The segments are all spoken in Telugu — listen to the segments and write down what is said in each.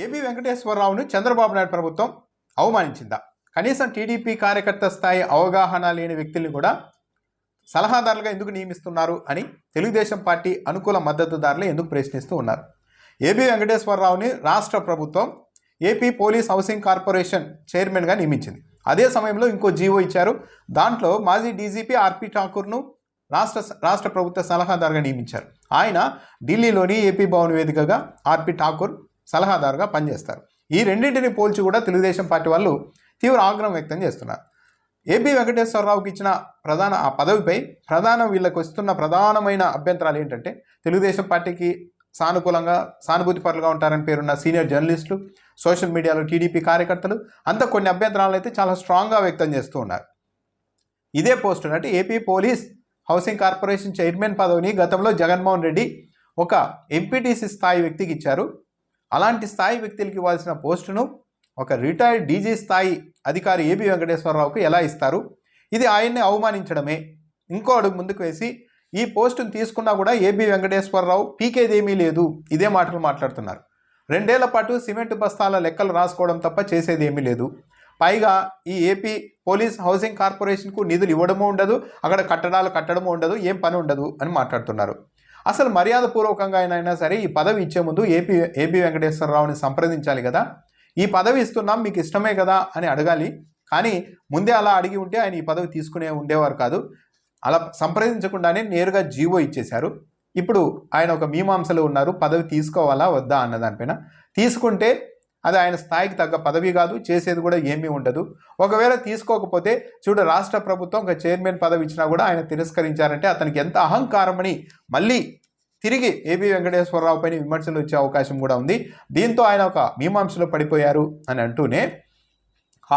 ఏబి వెంకటేశ్వరరావును చంద్రబాబు నాయుడు ప్రభుత్వం అవమానించిందా? కనీసం టీడీపీ కార్యకర్త స్థాయి అవగాహన లేని వ్యక్తుల్ని కూడా సలహాదారులుగా ఎందుకు నియమిస్తున్నారు అని తెలుగుదేశం పార్టీ అనుకూల మద్దతుదారులు ఎందుకు ప్రశ్నిస్తూ ఉన్నారు. ఏబి వెంకటేశ్వరరావుని రాష్ట్ర ప్రభుత్వం ఏపీ పోలీస్ హౌసింగ్ కార్పొరేషన్ చైర్మన్గా నియమించింది. అదే సమయంలో ఇంకో జీవో ఇచ్చారు. దాంట్లో మాజీ డీజీపీ ఆర్పి ఠాకూర్ను రాష్ట్ర ప్రభుత్వ సలహాదారుగా నియమించారు. ఆయన ఢిల్లీలోని ఏపీ భవన్ వేదికగా ఆర్పి ఠాకూర్ సలహాదారుగా పనిచేస్తారు. ఈ రెండింటిని పోల్చి కూడా తెలుగుదేశం పార్టీ వాళ్ళు తీవ్ర ఆగ్రహం వ్యక్తం చేస్తున్నారు. ఏబి వెంకటేశ్వరరావుకి ఇచ్చిన ఆ పదవిపై వీళ్ళకి వస్తున్న ప్రధానమైన అభ్యంతరాలు ఏంటంటే, తెలుగుదేశం పార్టీకి సానుభూతిపరులుగా ఉంటారని పేరున్న సీనియర్ జర్నలిస్టులు, సోషల్ మీడియాలో టీడీపీ కార్యకర్తలు అంతా కొన్ని అభ్యంతరాలను అయితే చాలా స్ట్రాంగ్గా వ్యక్తం చేస్తూ ఉన్నారు. ఇదే పోస్టు అంటే AP police housing corporation chairman పదవిని గతంలో జగన్మోహన్ రెడ్డి ఒక ఎంపీటీసీ స్థాయి వ్యక్తికి ఇచ్చారు. అలాంటి స్థాయి వ్యక్తులకి ఇవ్వాల్సిన పోస్టును ఒక రిటైర్డ్ డీజీ స్థాయి అధికారి ఏబి వెంకటేశ్వరరావుకు ఎలా ఇస్తారు? ఇది ఆయన్ని అవమానించడమే. ఇంకో అడుగు ముందుకు వేసి ఈ పోస్టును తీసుకున్నా కూడా ఏబి వెంకటేశ్వరరావు పీకేదేమీ లేదు, ఇదే మాటలు మాట్లాడుతున్నారు. 2 ఏళ్ల పాటు సిమెంట్ బస్తాల లెక్కలు రాసుకోవడం తప్ప చేసేది ఏమీ లేదు. పైగా ఈ ఏపీ పోలీస్ హౌసింగ్ కార్పొరేషన్కు నిధులు ఇవ్వడము ఉండదు, అక్కడ కట్టడాలు కట్టడము ఉండదు, ఏం పని ఉండదు అని మాట్లాడుతున్నారు. అసలు మర్యాదపూర్వకంగా అయినా సరే ఈ పదవి ఇచ్చే ముందు ఏబి వెంకటేశ్వరరావుని సంప్రదించాలి కదా. ఈ పదవి ఇస్తున్నాం, మీకు ఇష్టమే కదా అని అడగాలి. కానీ ముందే అలా అడిగి ఉంటే ఆయన ఈ పదవి తీసుకునే ఉండేవారు కాదు. అలా సంప్రదించకుండానే నేరుగా జీవో ఇచ్చేశారు. ఇప్పుడు ఆయన ఒక మీమాంసలో ఉన్నారు, పదవి తీసుకోవాలా వద్దా అన్న దానిపైన. తీసుకుంటే అది ఆయన స్థాయికి తగ్గ పదవి కాదు, చేసేది కూడా ఏమీ ఉండదు. ఒకవేళ తీసుకోకపోతే చూడు, రాష్ట్ర ప్రభుత్వం ఒక చైర్మన్ పదవి ఇచ్చినా కూడా ఆయన తిరస్కరించారంటే అతనికి ఎంత అహంకారమని మళ్ళీ తిరిగి ఏబి వెంకటేశ్వరరావు పైన విమర్శలు వచ్చే అవకాశం కూడా ఉంది. దీంతో ఆయన ఒక మీమాంసలో పడిపోయారు అని అంటూనే,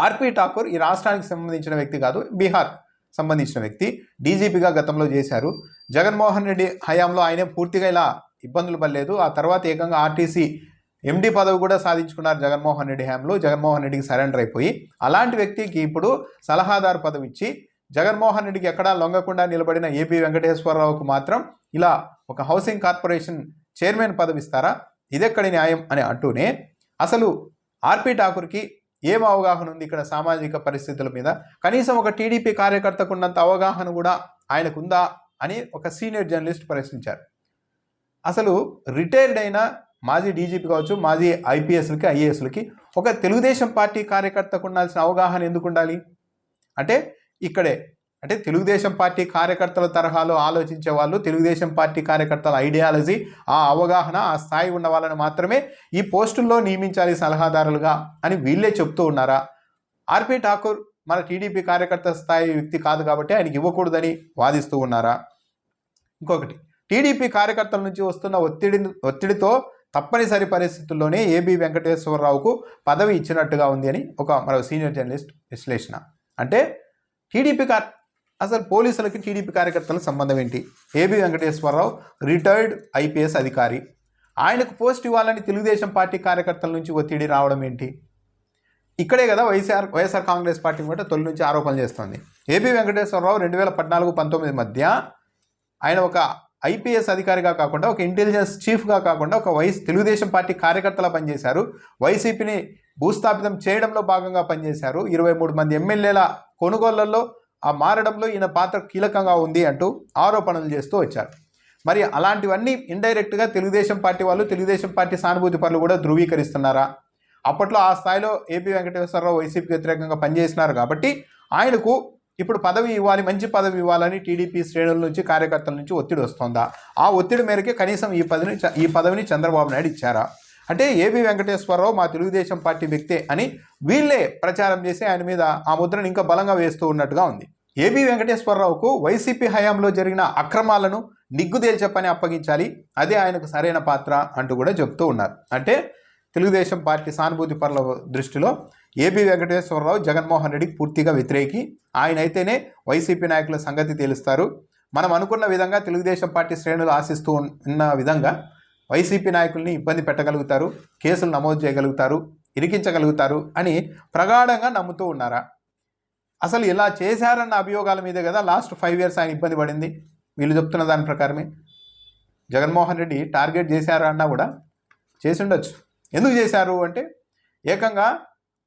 ఆర్పి ఠాకూర్ ఈ రాష్ట్రానికి సంబంధించిన వ్యక్తి కాదు, బీహార్ సంబంధించిన వ్యక్తి. డీజీపీగా గతంలో చేశారు. జగన్మోహన్ రెడ్డి హయాంలో ఆయనే పూర్తిగా ఇలా ఇబ్బందులు పడలేదు. ఆ తర్వాత ఏకంగా ఆర్టీసీ ఎండీ పదవి కూడా సాధించుకున్నారు జగన్మోహన్ రెడ్డి హయాంలో. జగన్మోహన్ రెడ్డికి సరెండర్ అయిపోయి అలాంటి వ్యక్తికి ఇప్పుడు సలహాదారు పదవి ఇచ్చి జగన్మోహన్ రెడ్డికి ఎక్కడా లొంగకుండా నిలబడిన ఏబి వెంకటేశ్వరరావుకు మాత్రం ఇలా ఒక హౌసింగ్ కార్పొరేషన్ చైర్మన్ పదవి ఇస్తారా? ఇదెక్కడి న్యాయం అని అంటూనే, అసలు ఆర్పి ఠాకూర్కి ఏం అవగాహన ఉంది ఇక్కడ సామాజిక పరిస్థితుల మీద? కనీసం ఒక టీడీపీ కార్యకర్తకు ఉన్నంత అవగాహన కూడా ఆయనకుందా అని ఒక సీనియర్ జర్నలిస్ట్ ప్రశ్నించారు. అసలు రిటైర్డ్ అయిన మాజీ డీజీపీ కావచ్చు, మాజీ ఐపీఎస్లకి ఐఏఎస్లకి ఒక తెలుగుదేశం పార్టీ కార్యకర్తకు ఉండాల్సిన అవగాహన ఎందుకు ఉండాలి? అంటే తెలుగుదేశం పార్టీ కార్యకర్తల తరహాలో ఆలోచించే వాళ్ళు, తెలుగుదేశం పార్టీ కార్యకర్తల ఐడియాలజీ, ఆ అవగాహన, ఆ స్థాయి ఉన్న వాళ్ళని మాత్రమే ఈ పోస్టుల్లో నియమించాలి సలహాదారులుగా అని వీళ్ళే చెప్తూ ఉన్నారా? ఆర్పి ఠాకూర్ మన టీడీపీ కార్యకర్త స్థాయి వ్యక్తి కాదు కాబట్టి ఆయనకి ఇవ్వకూడదని వాదిస్తూ ఉన్నారా? ఇంకొకటి, టీడీపీ కార్యకర్తల నుంచి వస్తున్న ఒత్తిడితో తప్పనిసరి పరిస్థితుల్లోనే ఏబి వెంకటేశ్వరరావుకు పదవి ఇచ్చినట్టుగా ఉంది అని మరో సీనియర్ జర్నలిస్ట్ విశ్లేషణ. అంటే అసలు పోలీసులకి టీడీపీ కార్యకర్తలకు సంబంధం ఏంటి? ఏబి వెంకటేశ్వరరావు రిటైర్డ్ ఐపీఎస్ అధికారి, ఆయనకు పోస్ట్ ఇవ్వాలని తెలుగుదేశం పార్టీ కార్యకర్తల నుంచి ఒత్తిడి రావడం ఏంటి? ఇక్కడే కదా వైఎస్ఆర్ కాంగ్రెస్ పార్టీ కూడా తొలి నుంచి ఆరోపణలు చేస్తోంది. ఏబి వెంకటేశ్వరరావు 2014-19 మధ్య ఆయన ఒక ఐపీఎస్ అధికారిగా కాకుండా, ఒక ఇంటెలిజెన్స్ చీఫ్గా కాకుండా తెలుగుదేశం పార్టీ కార్యకర్తలా పనిచేశారు. వైసీపీని భూస్థాపితం చేయడంలో భాగంగా పనిచేశారు. 23 మంది ఎమ్మెల్యేల కొనుగోళ్లలో మారడంలో ఈయన పాత్ర కీలకంగా ఉంది అంటూ ఆరోపణలు చేస్తూ వచ్చారు. మరి అలాంటివన్నీ ఇండైరెక్ట్గా తెలుగుదేశం పార్టీ వాళ్ళు, తెలుగుదేశం పార్టీ సానుభూతి పరులు కూడా ధృవీకరిస్తున్నారా? అప్పట్లో ఆ స్థాయిలో ఏబి వెంకటేశ్వరరావు వైసీపీకి వ్యతిరేకంగా పనిచేసినారు కాబట్టి ఆయనకు ఇప్పుడు పదవి ఇవ్వాలి, మంచి పదవి ఇవ్వాలని టీడీపీ శ్రేణుల నుంచి, కార్యకర్తల నుంచి ఒత్తిడి వస్తుందా? ఆ ఒత్తిడి మేరకే కనీసం ఈ పదవిని చంద్రబాబు నాయుడు ఇచ్చారా? అంటే ఏబి వెంకటేశ్వరరావు మా తెలుగుదేశం పార్టీ వ్యక్తే అని వీళ్ళే ప్రచారం చేసి ఆయన మీద ఆ ముద్రను ఇంకా బలంగా వేస్తూ ఉన్నట్టుగా ఉంది. ఏబి వెంకటేశ్వరరావుకు వైసీపీ హయాంలో జరిగిన అక్రమాలను నిగ్గుదేల్చే పని అప్పగించాలి, అదే ఆయనకు సరైన పాత్ర అంటూ కూడా చెప్తూ ఉన్నారు. అంటే తెలుగుదేశం పార్టీ సానుభూతి పరుల దృష్టిలో ఏబి వెంకటేశ్వరరావు జగన్మోహన్ రెడ్డికి పూర్తిగా వ్యతిరేకి. ఆయన అయితేనే వైసీపీ నాయకుల సంగతి తేలుస్తారు. మనం అనుకున్న విధంగా తెలుగుదేశం పార్టీ శ్రేణులు ఆశిస్తూ ఉన్న విధంగా వైసీపీ నాయకుల్ని ఇబ్బంది పెట్టగలుగుతారు, కేసులు నమోదు చేయగలుగుతారు, ఇరికించగలుగుతారు అని ప్రగాఢంగా నమ్ముతూ ఉన్నారా? అసలు ఇలా చేశారన్న అభియోగాల మీదే కదా లాస్ట్ 5 years ఆయన ఇబ్బంది పడింది. వీళ్ళు చెప్తున్న దాని ప్రకారమే జగన్మోహన్ రెడ్డి టార్గెట్ చేశారా అన్నా కూడా చేసి ఉండొచ్చు. ఎందుకు చేశారు అంటే ఏకంగా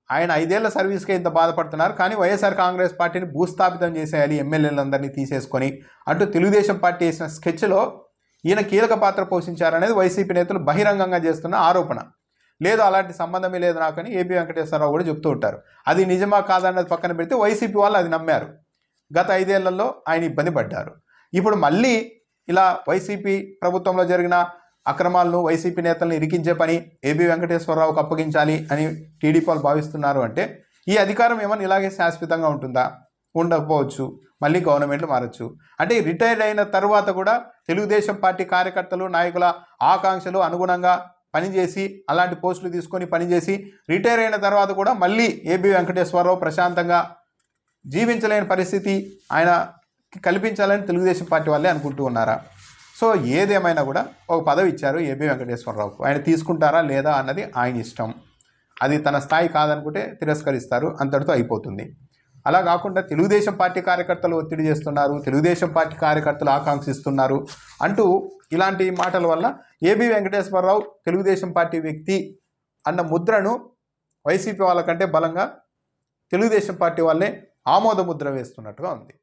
ఆయన 5 ఏళ్ల సర్వీస్కే ఇంత బాధపడుతున్నారు, కానీ వైఎస్ఆర్ కాంగ్రెస్ పార్టీని భూస్థాపితం చేసేయాలి, ఎమ్మెల్యేలందరినీ తీసేసుకొని అంటూ తెలుగుదేశం పార్టీ వేసిన స్కెచ్లో ఈయన కీలక పాత్ర పోషించారనేది వైసీపీ నేతలు బహిరంగంగా చేస్తున్న ఆరోపణ. లేదు అలాంటి సంబంధమే లేదు నాకని ఏపీ వెంకటేశ్వరరావు కూడా చెప్తూ ఉంటారు. అది నిజమా కాదన్నది పక్కన పెడితే వైసీపీ వాళ్ళు అది నమ్మారు. గత 5 ఏళ్లలో ఆయన ఇబ్బంది పడ్డారు. ఇప్పుడు మళ్ళీ ఇలా వైసీపీ ప్రభుత్వంలో జరిగిన అక్రమాలను వైసీపీ నేతలను ఇరికించే పని ఏబీ వెంకటేశ్వరరావుకు అప్పగించాలి అని టీడీపీ వాళ్ళు భావిస్తున్నారు అంటే ఈ అధికారం ఏమన్నా ఇలాగే శాశ్వతంగా ఉంటుందా? ఉండకపోవచ్చు, మళ్ళీ గవర్నమెంట్లు మారచ్చు. అంటే రిటైర్డ్ అయిన తర్వాత కూడా తెలుగుదేశం పార్టీ కార్యకర్తలు నాయకుల ఆకాంక్షలు అనుగుణంగా పనిచేసి అలాంటి పోస్టులు తీసుకొని పనిచేసి రిటైర్ అయిన తర్వాత కూడా మళ్ళీ ఏబీ వెంకటేశ్వరరావు ప్రశాంతంగా జీవించలేని పరిస్థితి ఆయన కల్పించాలని తెలుగుదేశం పార్టీ వాళ్ళే అనుకుంటూ ఉన్నారా? సో ఏదేమైనా కూడా ఒక పదవి ఇచ్చారు ఏబీ వెంకటేశ్వరరావుకు, ఆయన తీసుకుంటారా లేదా అన్నది ఆయన ఇష్టం. అది తన స్థాయి కాదనుకుంటే తిరస్కరిస్తారు, అంతటితో అయిపోతుంది. అలా కాకుండా తెలుగుదేశం పార్టీ కార్యకర్తలు ఒత్తిడి చేస్తున్నారు, తెలుగుదేశం పార్టీ కార్యకర్తలు ఆకాంక్షిస్తున్నారు అంటూ ఇలాంటి మాటల వల్ల ఏబీ వెంకటేశ్వరరావు తెలుగుదేశం పార్టీ వ్యక్తి అన్న ముద్రను వైసీపీ వాళ్ళకంటే బలంగా తెలుగుదేశం పార్టీ వాళ్ళే ఆమోద ముద్ర వేస్తున్నట్టుగా ఉంది.